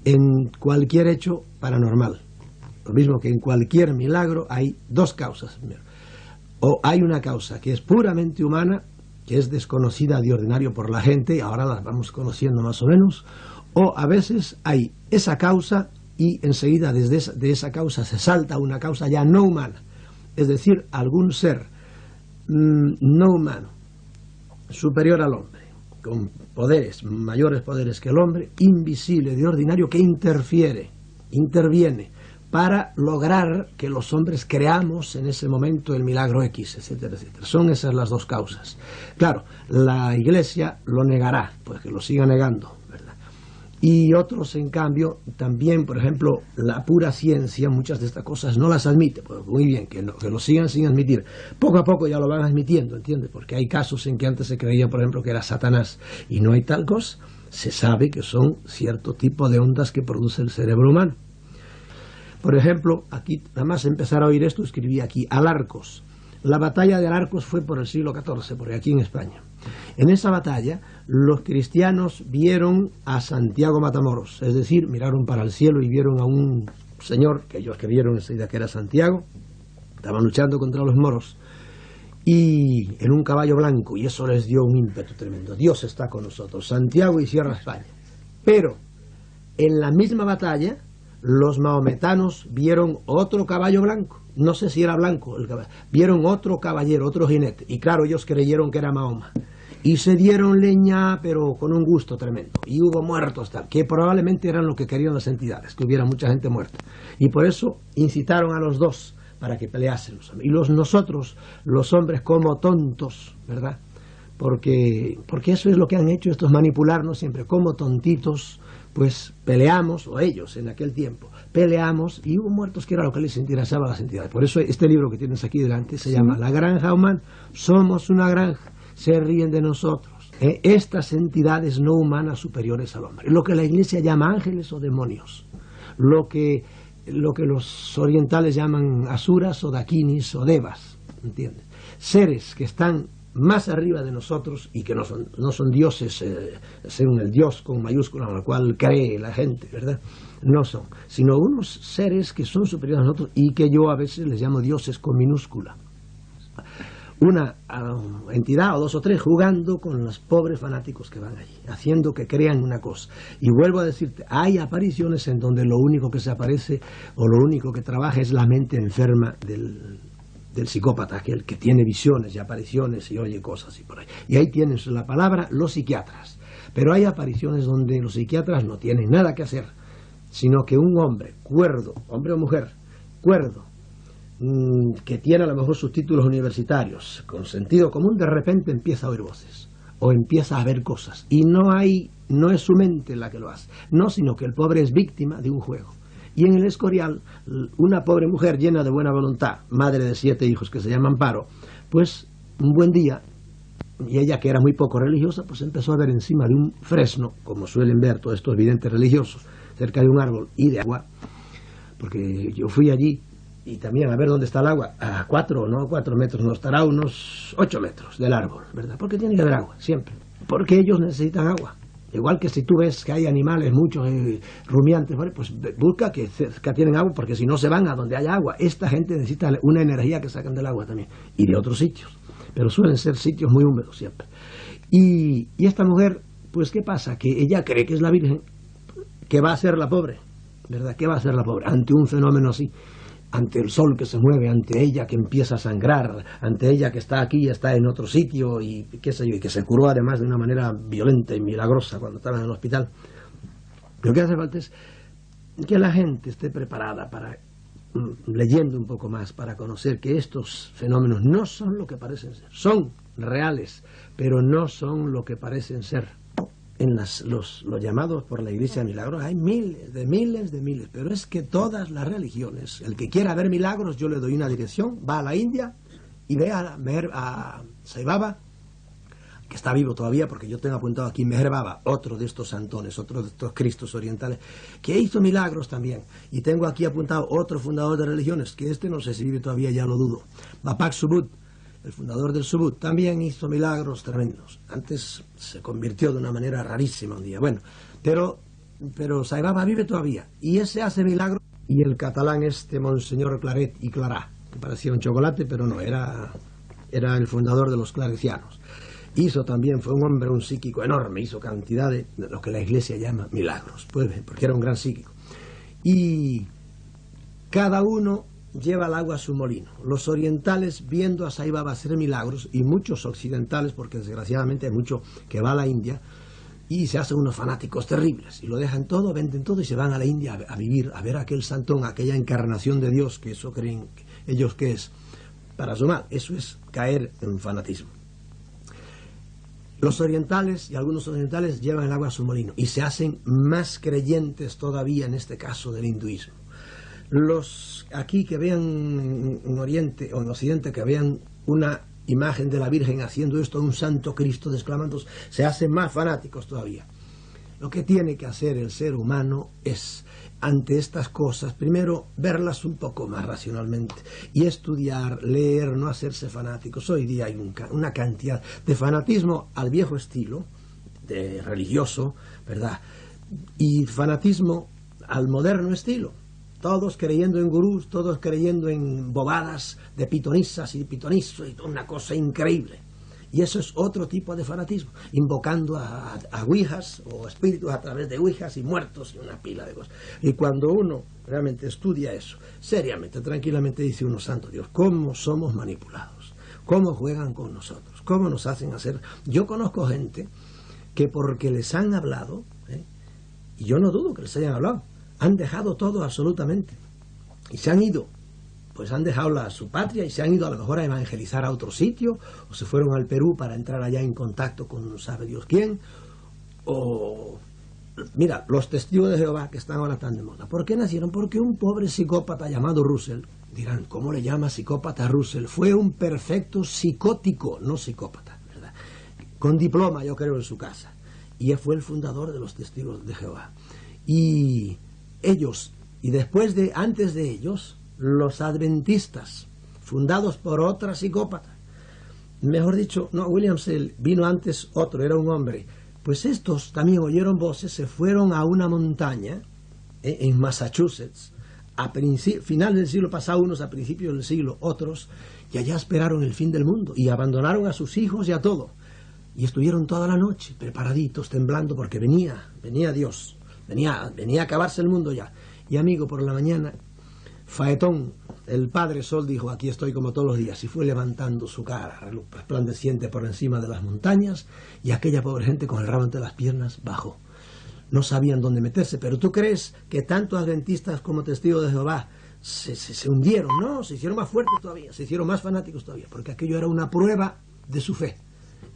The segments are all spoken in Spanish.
en cualquier hecho paranormal, lo mismo que en cualquier milagro, hay dos causas. O hay una causa que es puramente humana, que es desconocida de ordinario por la gente, y ahora las vamos conociendo más o menos, o a veces hay esa causa y enseguida de esa causa se salta a una causa ya no humana, es decir, algún ser no humano, superior al hombre, con poderes, mayores poderes que el hombre, invisible de ordinario, que interviene para lograr que los hombres creamos en ese momento el milagro X, etcétera, etcétera. Son esas las dos causas. Claro, la Iglesia lo negará, pues que lo siga negando, ¿verdad? Y otros, en cambio, también, por ejemplo, la pura ciencia, muchas de estas cosas no las admite. Pues muy bien, que lo sigan sin admitir. Poco a poco ya lo van admitiendo, ¿entiendes? Porque hay casos en que antes se creía, por ejemplo, que era Satanás, y no hay tal cosa. Se sabe que son cierto tipo de ondas que produce el cerebro humano. Por ejemplo, aquí, nada más empezar a oír esto, escribí aquí, Alarcos. La batalla de Alarcos fue por el siglo XIV, porque aquí en España. En esa batalla, los cristianos vieron a Santiago Matamoros, es decir, miraron para el cielo y vieron a un señor, que ellos creyeron enseguida que era Santiago, estaban luchando contra los moros, y en un caballo blanco, y eso les dio un ímpetu tremendo. Dios está con nosotros, Santiago y cierra España. Pero, en la misma batalla, los mahometanos vieron otro caballo blanco, no sé si era blanco el caballo, vieron otro caballero, otro jinete, y claro, ellos creyeron que era Mahoma, y se dieron leña, pero con un gusto tremendo, y hubo muertos tal, que probablemente eran lo que querían las entidades, que hubiera mucha gente muerta, y por eso incitaron a los dos para que peleasen, y nosotros, los hombres, como tontos, ¿verdad? Porque eso es lo que han hecho estos, manipularnos siempre, como tontitos, pues peleamos, o ellos en aquel tiempo, peleamos y hubo muertos, que era lo que les interesaba a las entidades. Por eso este libro que tienes aquí delante se llama La Granja Humana. Somos una granja, se ríen de nosotros. Estas entidades no humanas superiores al hombre, lo que la Iglesia llama ángeles o demonios, lo que los orientales llaman asuras o dakinis o devas, ¿entiendes? Seres que están más arriba de nosotros y que no son dioses, según el Dios con mayúscula, al cual cree la gente, ¿verdad? No son, sino unos seres que son superiores a nosotros y que yo a veces les llamo dioses con minúscula. Una entidad o dos o tres jugando con los pobres fanáticos que van allí, haciendo que crean una cosa. Y vuelvo a decirte, hay apariciones en donde lo único que se aparece o lo único que trabaja es la mente enferma del psicópata, aquel que tiene visiones y apariciones y oye cosas y por ahí. Y ahí tienes la palabra los psiquiatras. Pero hay apariciones donde los psiquiatras no tienen nada que hacer, sino que un hombre cuerdo, hombre o mujer, cuerdo, que tiene a lo mejor sus títulos universitarios, con sentido común, de repente empieza a oír voces o empieza a ver cosas. Y no es su mente la que lo hace, no, sino que el pobre es víctima de un juego. Y en el Escorial, una pobre mujer llena de buena voluntad, madre de 7 hijos que se llama Amparo, pues un buen día, y ella que era muy poco religiosa, pues empezó a ver encima de un fresno, como suelen ver todos estos videntes religiosos, cerca de un árbol y de agua, porque yo fui allí y también a ver dónde está el agua, a 4 metros, no estará a unos 8 metros del árbol, ¿verdad? Porque tiene que haber agua, siempre, porque ellos necesitan agua. Igual que si tú ves que hay animales, muchos rumiantes, ¿vale? Pues busca que tienen agua, porque si no se van a donde haya agua. Esta gente necesita una energía que sacan del agua también, y de otros sitios, pero suelen ser sitios muy húmedos siempre. Y esta mujer, pues ¿qué pasa? Que ella cree que es la Virgen, que va a ser la pobre, ¿verdad? ¿Qué va a ser la pobre ante un fenómeno así? Ante el sol que se mueve, ante ella que empieza a sangrar, ante ella que está aquí y está en otro sitio y qué sé yo, y que se curó además de una manera violenta y milagrosa cuando estaba en el hospital. Lo que hace falta es que la gente esté preparada para, leyendo un poco más, para conocer que estos fenómenos no son lo que parecen ser, son reales, pero no son lo que parecen ser. En los llamados por la Iglesia milagros hay miles, pero es que todas las religiones, el que quiera ver milagros, yo le doy una dirección, va a la India y ve a Sai Baba, que está vivo todavía, porque yo tengo apuntado aquí Meher Baba, otro de estos santones, otro de estos cristos orientales, que hizo milagros también, y tengo aquí apuntado otro fundador de religiones, que este no sé si vive todavía, ya lo dudo, Bapak Subud, el fundador del Subud, también hizo milagros tremendos. Antes se convirtió de una manera rarísima un día. Bueno, pero pero Saibaba vive todavía, y ese hace milagros. Y el catalán Monseñor Claret y Clarà, que parecía un chocolate, pero no, era el fundador de los clarecianos. Hizo también, fue un hombre, un psíquico enorme, hizo cantidad de lo que la Iglesia llama milagros, pues, porque era un gran psíquico. Y cada uno lleva el agua a su molino. Los orientales, viendo a Saibaba hacer milagros, y muchos occidentales, porque desgraciadamente hay mucho que va a la India, y se hacen unos fanáticos terribles, y lo dejan todo, venden todo, y se van a la India a vivir, a ver aquel santón, aquella encarnación de Dios, que eso creen ellos que es para su mal. Eso es caer en fanatismo. Los orientales y algunos orientales llevan el agua a su molino y se hacen más creyentes todavía, en este caso del hinduismo. Los aquí que vean en Oriente o en Occidente, que vean una imagen de la Virgen haciendo esto, un santo Cristo exclamando, se hacen más fanáticos todavía. Lo que tiene que hacer el ser humano es, ante estas cosas, primero verlas un poco más racionalmente y estudiar, leer, no hacerse fanáticos. Hoy día hay una cantidad de fanatismo al viejo estilo, de religioso, ¿verdad? Y fanatismo al moderno estilo. Todos creyendo en gurús, todos creyendo en bobadas de pitonisas y pitonizos y una cosa increíble. Y eso es otro tipo de fanatismo, invocando a ouijas o espíritus a través de ouijas y muertos y una pila de cosas. Y cuando uno realmente estudia eso, seriamente, tranquilamente, dice uno, santo Dios, ¿cómo somos manipulados? ¿Cómo juegan con nosotros? ¿Cómo nos hacen hacer? Yo conozco gente que porque les han hablado, y yo no dudo que les hayan hablado, han dejado todo absolutamente y se han ido. Pues han dejado su patria y se han ido a lo mejor a evangelizar a otro sitio, o se fueron al Perú para entrar allá en contacto con sabe Dios quién, o mira, los testigos de Jehová que están ahora tan de moda. ¿Por qué nacieron? Porque un pobre psicópata llamado Russell, dirán, ¿cómo le llama psicópata a Russell? Fue un perfecto psicótico, no psicópata, ¿verdad? Con diploma, yo creo, en su casa. Y él fue el fundador de los testigos de Jehová. Y ellos, y antes de ellos, los adventistas, fundados por otra psicópata. Mejor dicho, no, William Sell vino antes otro, era un hombre. Pues estos también oyeron voces, se fueron a una montaña en Massachusetts, a final del siglo pasado, unos a principios del siglo, otros, y allá esperaron el fin del mundo, y abandonaron a sus hijos y a todo. Y estuvieron toda la noche, preparaditos, temblando, porque venía Dios, venía a acabarse el mundo ya. Y amigo, por la mañana, Faetón, el Padre Sol, dijo, aquí estoy como todos los días, y fue levantando su cara resplandeciente por encima de las montañas, y aquella pobre gente con el rabo entre las piernas bajó. No sabían dónde meterse, pero ¿tú crees que tanto adventistas como testigos de Jehová se hundieron? No, se hicieron más fuertes todavía, se hicieron más fanáticos todavía, porque aquello era una prueba de su fe.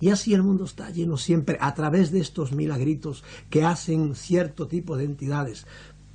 Y así el mundo está lleno siempre, a través de estos milagritos que hacen cierto tipo de entidades,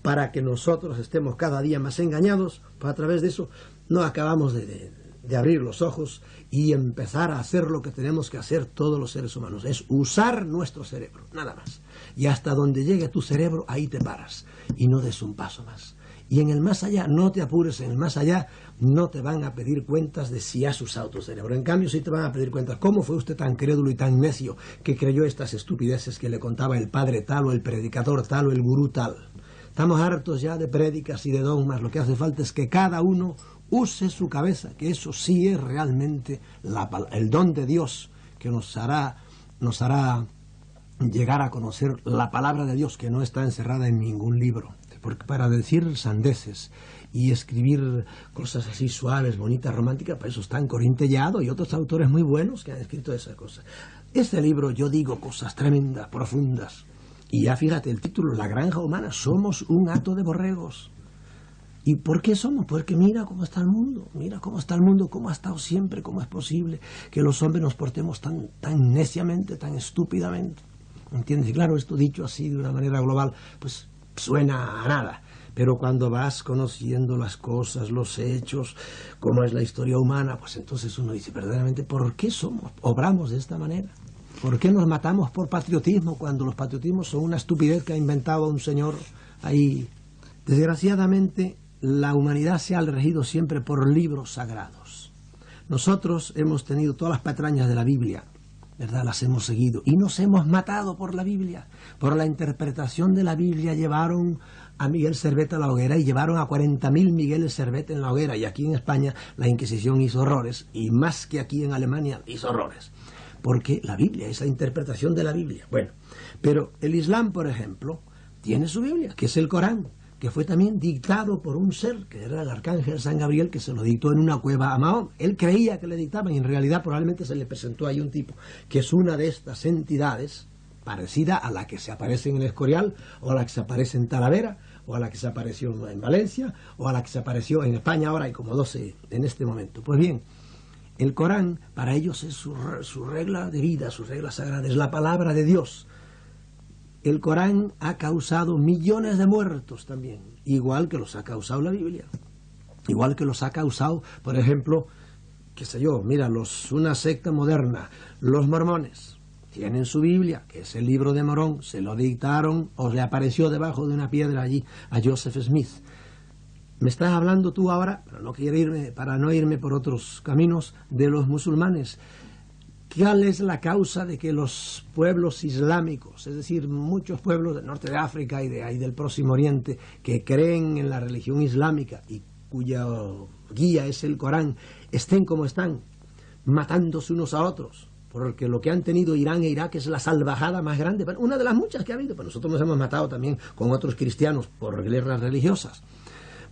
para que nosotros estemos cada día más engañados. Pues a través de eso no acabamos de abrir los ojos y empezar a hacer lo que tenemos que hacer todos los seres humanos, es usar nuestro cerebro, nada más. Y hasta donde llegue tu cerebro, ahí te paras y no des un paso más. Y en el más allá, no te apures, en el más allá no te van a pedir cuentas de si has usado tu cerebro. En cambio, sí te van a pedir cuentas. ¿Cómo fue usted tan crédulo y tan necio que creyó estas estupideces que le contaba el padre tal o el predicador tal o el gurú tal? Estamos hartos ya de prédicas y de dogmas. Lo que hace falta es que cada uno use su cabeza, que eso sí es realmente el don de Dios que nos hará llegar a conocer la palabra de Dios, que no está encerrada en ningún libro. Porque para decir sandeces y escribir cosas así suaves, bonitas, románticas, para eso están Corintellado y otros autores muy buenos que han escrito esas cosas. Este libro, yo digo cosas tremendas, profundas. Y ya fíjate el título, La granja humana, somos un hato de borregos. ¿Y por qué somos? Porque mira cómo está el mundo, cómo ha estado siempre, cómo es posible que los hombres nos portemos tan neciamente, tan estúpidamente. ¿Entiendes? Y claro, esto dicho así de una manera global, pues suena a nada. Pero cuando vas conociendo las cosas, los hechos, cómo es la historia humana, pues entonces uno dice, verdaderamente, ¿por qué obramos de esta manera? ¿Por qué nos matamos por patriotismo cuando los patriotismos son una estupidez que ha inventado un señor ahí? Desgraciadamente, la humanidad se ha regido siempre por libros sagrados. Nosotros hemos tenido todas las patrañas de la Biblia, ¿verdad?, las hemos seguido y nos hemos matado por la Biblia. Por la interpretación de la Biblia llevaron a Miguel Servet a la hoguera y llevaron a 40.000 Migueles Servet en la hoguera. Y aquí en España la Inquisición hizo horrores, y más que aquí en Alemania hizo horrores. Porque la Biblia es la interpretación de la Biblia. Bueno, pero el Islam, por ejemplo, tiene su Biblia, que es el Corán, que fue también dictado por un ser, que era el arcángel San Gabriel, que se lo dictó en una cueva a Mahoma. Él creía que le dictaban, y en realidad probablemente se le presentó ahí un tipo, que es una de estas entidades, parecida a la que se aparece en el Escorial, o a la que se aparece en Talavera, o a la que se apareció en Valencia, o a la que se apareció en España ahora, hay como 12 en este momento. Pues bien, el Corán para ellos es su regla de vida, su regla sagrada, es la palabra de Dios. El Corán ha causado millones de muertos también, igual que los ha causado la Biblia, igual que los ha causado, por ejemplo, qué sé yo, mira, una secta moderna, los mormones, tienen su Biblia, que es el libro de Morón, se lo dictaron o le apareció debajo de una piedra allí a Joseph Smith. Me estás hablando tú ahora, para no irme por otros caminos, de los musulmanes. ¿Cuál es la causa de que los pueblos islámicos, es decir, muchos pueblos del norte de África y del Próximo Oriente, que creen en la religión islámica y cuya guía es el Corán, estén como están, matándose unos a otros? Porque lo que han tenido Irán e Irak es la salvajada más grande, una de las muchas que ha habido, pero nosotros nos hemos matado también con otros cristianos por guerras religiosas.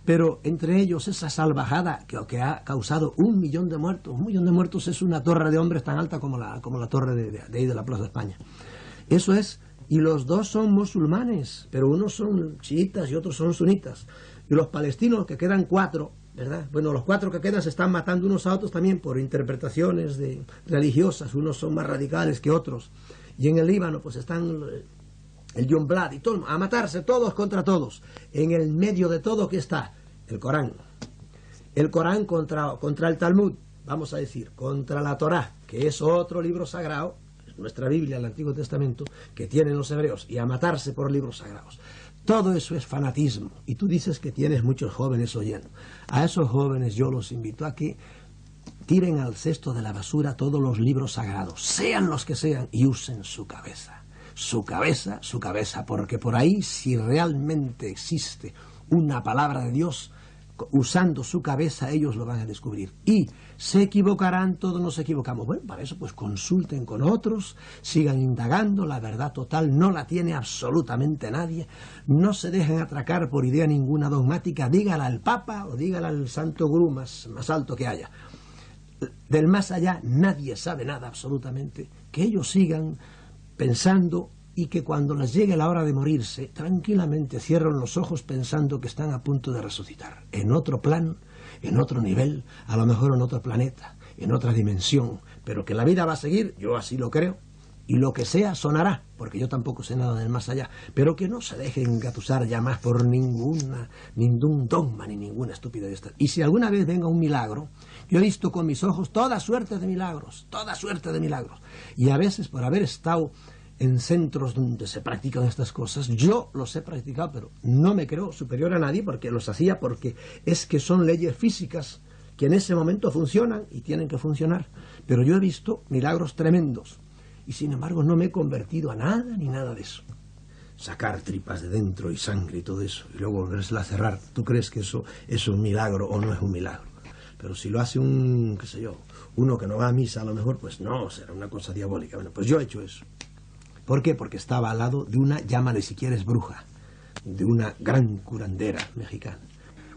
Pero entre ellos esa salvajada que ha causado 1 millón de muertos. 1 millón de muertos es una torre de hombres tan alta como la torre de ahí de la Plaza de España. Eso es, y los dos son musulmanes, pero unos son chiitas y otros son sunitas. Y los palestinos, que quedan 4, ¿verdad? Bueno, los 4 que quedan se están matando unos a otros también por interpretaciones religiosas. Unos son más radicales que otros. Y en el Líbano pues están el John Blood y todo, a matarse todos contra todos. En el medio de todo, ¿qué está? El Corán. El Corán contra el Talmud, vamos a decir, contra la Torá, que es otro libro sagrado, es nuestra Biblia, el Antiguo Testamento, que tienen los hebreos, y a matarse por libros sagrados. Todo eso es fanatismo. Y tú dices que tienes muchos jóvenes oyendo. A esos jóvenes yo los invito a que tiren al cesto de la basura todos los libros sagrados, sean los que sean, y usen su cabeza. Su cabeza, porque por ahí, si realmente existe una palabra de Dios, usando su cabeza ellos lo van a descubrir. Y se equivocarán, todos nos equivocamos. Bueno, para eso pues consulten con otros, sigan indagando, la verdad total no la tiene absolutamente nadie. No se dejen atracar por idea ninguna dogmática, dígala al Papa o dígala al santo gurú más alto que haya. Del más allá nadie sabe nada absolutamente. Que ellos sigan pensando, y que cuando les llegue la hora de morirse, tranquilamente cierren los ojos pensando que están a punto de resucitar, en otro plano, en otro nivel, a lo mejor en otro planeta, en otra dimensión, pero que la vida va a seguir, yo así lo creo, y lo que sea sonará, porque yo tampoco sé nada del más allá, pero que no se dejen engatusar ya más por ningún dogma ni ninguna estupidez. Y si alguna vez venga un milagro, yo he visto con mis ojos toda suerte de milagros, y a veces por haber estado en centros donde se practican estas cosas, yo los he practicado, pero no me creo superior a nadie porque los hacía, porque es que son leyes físicas que en ese momento funcionan y tienen que funcionar. Pero yo he visto milagros tremendos y sin embargo no me he convertido a nada ni nada de eso. Sacar tripas de dentro y sangre y todo eso y luego volvérsela a cerrar, ¿tú crees que eso es un milagro o no es un milagro? Pero si lo hace uno que no va a misa a lo mejor, pues no, será una cosa diabólica. Bueno, pues yo he hecho eso. ¿Por qué? Porque estaba al lado de una, llámale si quieres bruja, de una gran curandera mexicana.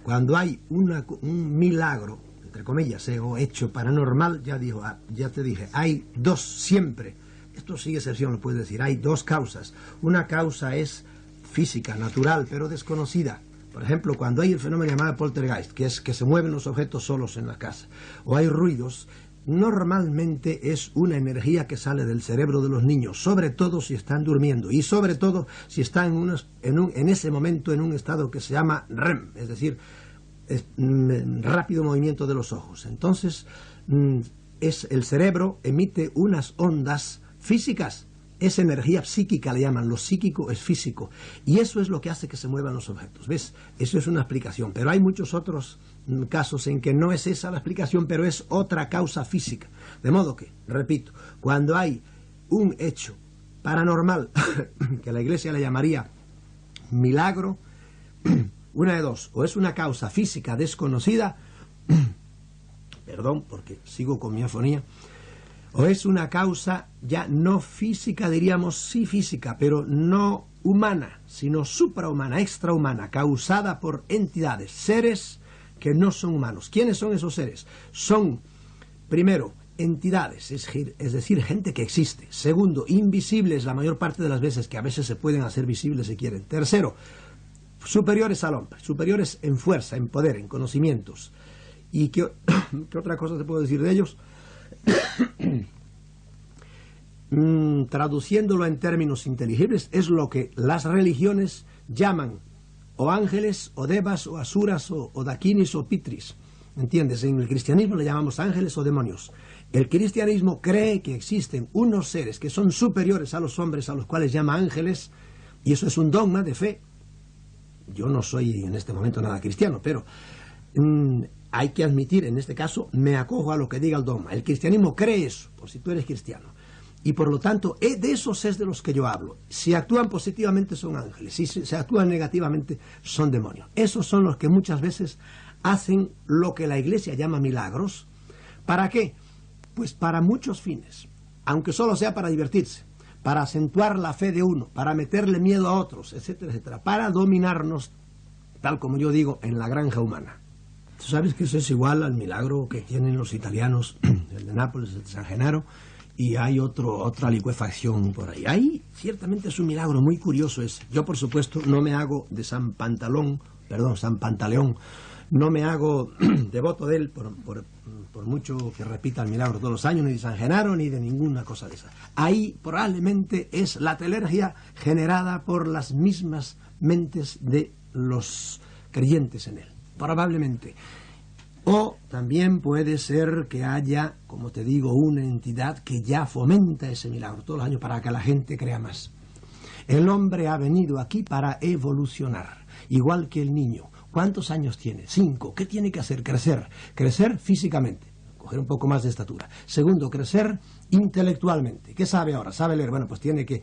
Cuando hay un milagro, entre comillas, o hecho paranormal, ya te dije, hay dos siempre. Esto sigue excepción, lo puedes decir, hay dos causas. Una causa es física, natural, pero desconocida. Por ejemplo, cuando hay el fenómeno llamado poltergeist, que es que se mueven los objetos solos en la casa, o hay ruidos, normalmente es una energía que sale del cerebro de los niños, sobre todo si están durmiendo y sobre todo si están en ese momento en un estado que se llama REM, es decir, rápido movimiento de los ojos. Entonces, el cerebro emite unas ondas físicas, es energía psíquica, le llaman, lo psíquico es físico, y eso es lo que hace que se muevan los objetos, ¿ves? Eso es una explicación, pero hay muchos otros casos en que no es esa la explicación, pero es otra causa física. De modo que, repito, cuando hay un hecho paranormal, que la Iglesia le llamaría milagro, una de dos: o es una causa física desconocida, perdón, porque sigo con mi afonía, o es una causa ya no física, diríamos sí física, pero no humana, sino suprahumana, extrahumana, causada por entidades, seres que no son humanos. ¿Quiénes son esos seres? Son, primero, entidades, es decir, gente que existe. Segundo, invisibles la mayor parte de las veces, que a veces se pueden hacer visibles si quieren. Tercero, superiores al hombre, superiores en fuerza, en poder, en conocimientos. ¿Y qué otra cosa te puedo decir de ellos? Traduciéndolo en términos inteligibles, es lo que las religiones llaman o ángeles, o devas, o asuras, o dakinis, o pitris. ¿Entiendes? En el cristianismo le llamamos ángeles o demonios. El cristianismo cree que existen unos seres que son superiores a los hombres, a los cuales llama ángeles, y eso es un dogma de fe. Yo no soy en este momento nada cristiano, pero hay que admitir, en este caso, me acojo a lo que diga el dogma. El cristianismo cree eso, por si tú eres cristiano. Y por lo tanto, de esos es de los que yo hablo. Si actúan positivamente son ángeles, si se actúan negativamente son demonios. Esos son los que muchas veces hacen lo que la Iglesia llama milagros. ¿Para qué? Pues para muchos fines, aunque solo sea para divertirse, para acentuar la fe de uno, para meterle miedo a otros, etcétera, etcétera, para dominarnos, tal como yo digo, en la granja humana. Tú sabes que eso es igual al milagro que tienen los italianos, el de Nápoles, el de San Genaro, y hay otra licuefacción por ahí. Ahí ciertamente es un milagro muy curioso ese. Yo, por supuesto, no me hago de San Pantaleón, no me hago devoto de él por mucho que repita el milagro todos los años, ni de San Genaro, ni de ninguna cosa de esa. Ahí probablemente es la telergia generada por las mismas mentes de los creyentes en él. Probablemente. O también puede ser que haya, como te digo, una entidad que ya fomenta ese milagro todos los años para que la gente crea más. El hombre ha venido aquí para evolucionar, igual que el niño. ¿Cuántos años tiene? 5. ¿Qué tiene que hacer? Crecer. Crecer físicamente, coger un poco más de estatura. Segundo, crecer intelectualmente. ¿Qué sabe ahora? ¿Sabe leer? Bueno, pues tiene que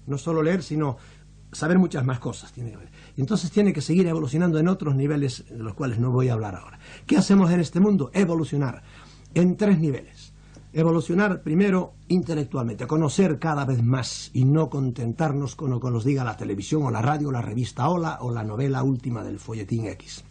no solo leer, sino saber muchas más cosas. Y entonces tiene que seguir evolucionando en otros niveles de los cuales no voy a hablar ahora. ¿Qué hacemos en este mundo? Evolucionar en 3 niveles. Evolucionar primero intelectualmente, conocer cada vez más y no contentarnos con lo que nos diga la televisión o la radio, o la revista Hola o la novela última del folletín X.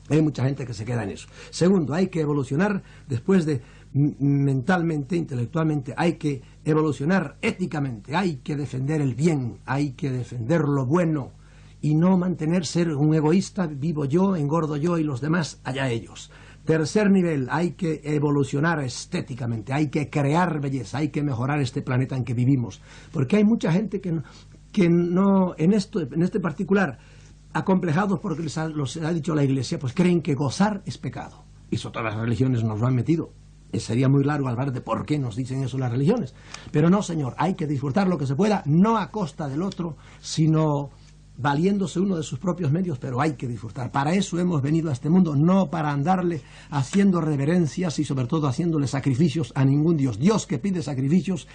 Hay mucha gente que se queda en eso. Segundo, hay que evolucionar después de mentalmente, intelectualmente, hay que evolucionar éticamente, hay que defender el bien, hay que defender lo bueno y no ser un egoísta, vivo yo, engordo yo y los demás, allá ellos. Tercer nivel, hay que evolucionar estéticamente, hay que crear belleza, hay que mejorar este planeta en que vivimos, porque hay mucha gente que no en este particular, acomplejados porque los ha dicho la Iglesia, pues creen que gozar es pecado. Eso todas las religiones nos lo han metido. Sería muy largo hablar de por qué nos dicen eso las religiones. Pero no, señor, hay que disfrutar lo que se pueda, no a costa del otro, sino valiéndose uno de sus propios medios, pero hay que disfrutar. Para eso hemos venido a este mundo, no para andarle haciendo reverencias y sobre todo haciéndole sacrificios a ningún Dios. Dios que pide sacrificios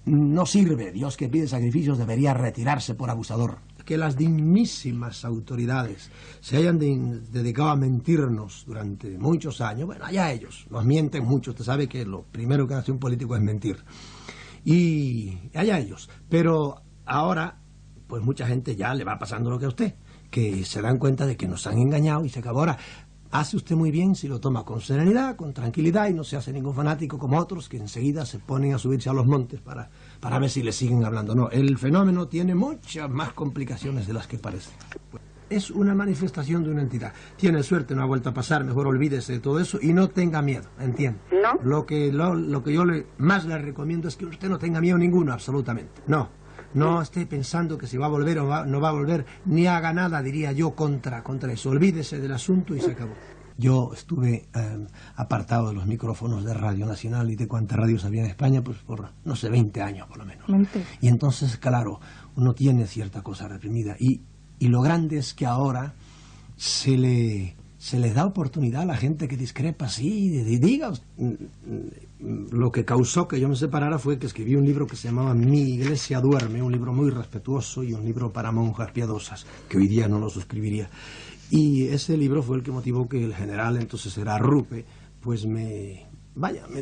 no sirve. Dios que pide sacrificios debería retirarse por abusador. Que las dignísimas autoridades se hayan dedicado a mentirnos durante muchos años, bueno, allá ellos, nos mienten mucho. Usted sabe que lo primero que hace un político es mentir. Y allá ellos. Pero ahora, pues mucha gente ya le va pasando lo que a usted, que se dan cuenta de que nos han engañado y se acabó. Ahora, hace usted muy bien si lo toma con serenidad, con tranquilidad y no se hace ningún fanático como otros que enseguida se ponen a subirse a los montes para ver si le siguen hablando. No, el fenómeno tiene muchas más complicaciones de las que parece. Es una manifestación de una entidad. Tiene suerte, no ha vuelto a pasar, mejor olvídese de todo eso y no tenga miedo, ¿entiende? ¿No? Lo que yo más le recomiendo es que usted no tenga miedo ninguno, absolutamente. No esté pensando que si va a volver o no va a volver, ni haga nada, diría yo, contra eso. Olvídese del asunto y se acabó. Yo estuve apartado de los micrófonos de Radio Nacional y de cuántas radios había en España, pues por, no sé, 20 años por lo menos. Y entonces, claro, uno tiene cierta cosa reprimida. Y lo grande es que ahora se le se les da oportunidad a la gente que discrepa, sí, diga. Lo que causó que yo me separara fue que escribí un libro que se llamaba Mi Iglesia Duerme, un libro muy respetuoso y un libro para monjas piadosas, que hoy día no lo suscribiría. Y ese libro fue el que motivó que el general, entonces era Rupe, pues me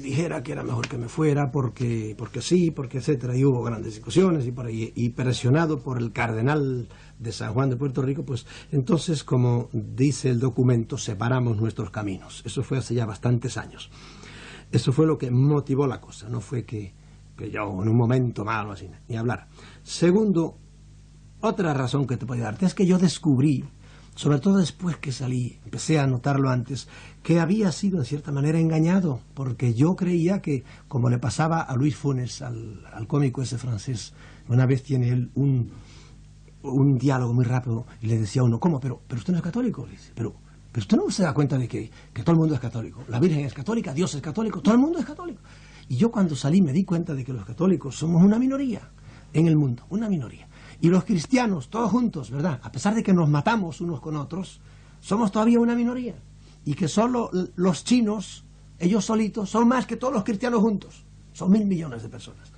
dijera que era mejor que me fuera, porque sí, porque etcétera, y hubo grandes discusiones, y presionado por el cardenal de San Juan de Puerto Rico, pues entonces, como dice el documento, separamos nuestros caminos. Eso fue hace ya bastantes años. Eso fue lo que motivó la cosa, no fue que yo en un momento malo así, ni hablar. Segundo, otra razón que te podía darte es que yo descubrí, sobre todo después que salí, empecé a notarlo antes, que había sido en cierta manera engañado, porque yo creía que, como le pasaba a Luis Funes, al cómico ese francés, una vez tiene él un diálogo muy rápido y le decía a uno, ¿cómo? Pero usted no es católico, le dice, pero usted no se da cuenta de que todo el mundo es católico, la Virgen es católica, Dios es católico, todo el mundo es católico. Y yo cuando salí me di cuenta de que los católicos somos una minoría en el mundo, una minoría. Y los cristianos, todos juntos, ¿verdad? A pesar de que nos matamos unos con otros, somos todavía una minoría. Y que solo los chinos, ellos solitos, son más que todos los cristianos juntos. Son 1.000 millones de personas.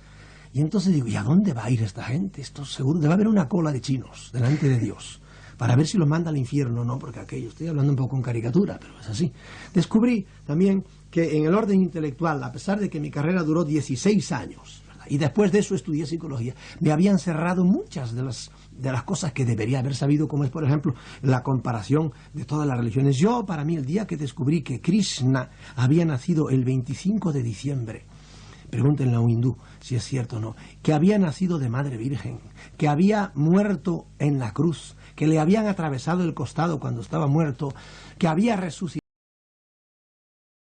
Y entonces digo, ¿y a dónde va a ir esta gente? Esto seguro debe haber una cola de chinos delante de Dios, para ver si los manda al infierno o no, porque aquello, estoy hablando un poco con caricatura, pero es así. Descubrí también que en el orden intelectual, a pesar de que mi carrera duró 16 años, y después de eso estudié psicología, me habían cerrado muchas de las cosas que debería haber sabido, como es, por ejemplo, la comparación de todas las religiones. Yo, para mí, el día que descubrí que Krishna había nacido el 25 de diciembre, pregúntenle a un hindú si es cierto o no, que había nacido de madre virgen, que había muerto en la cruz, que le habían atravesado el costado cuando estaba muerto, que había resucitado